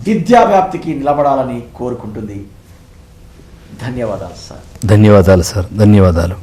విద్యా వ్యాప్తికి నిలబడాలని కోరుకుంటుంది. ధన్యవాదాలు సార్. ధన్యవాదాలు సార్. ధన్యవాదాలు.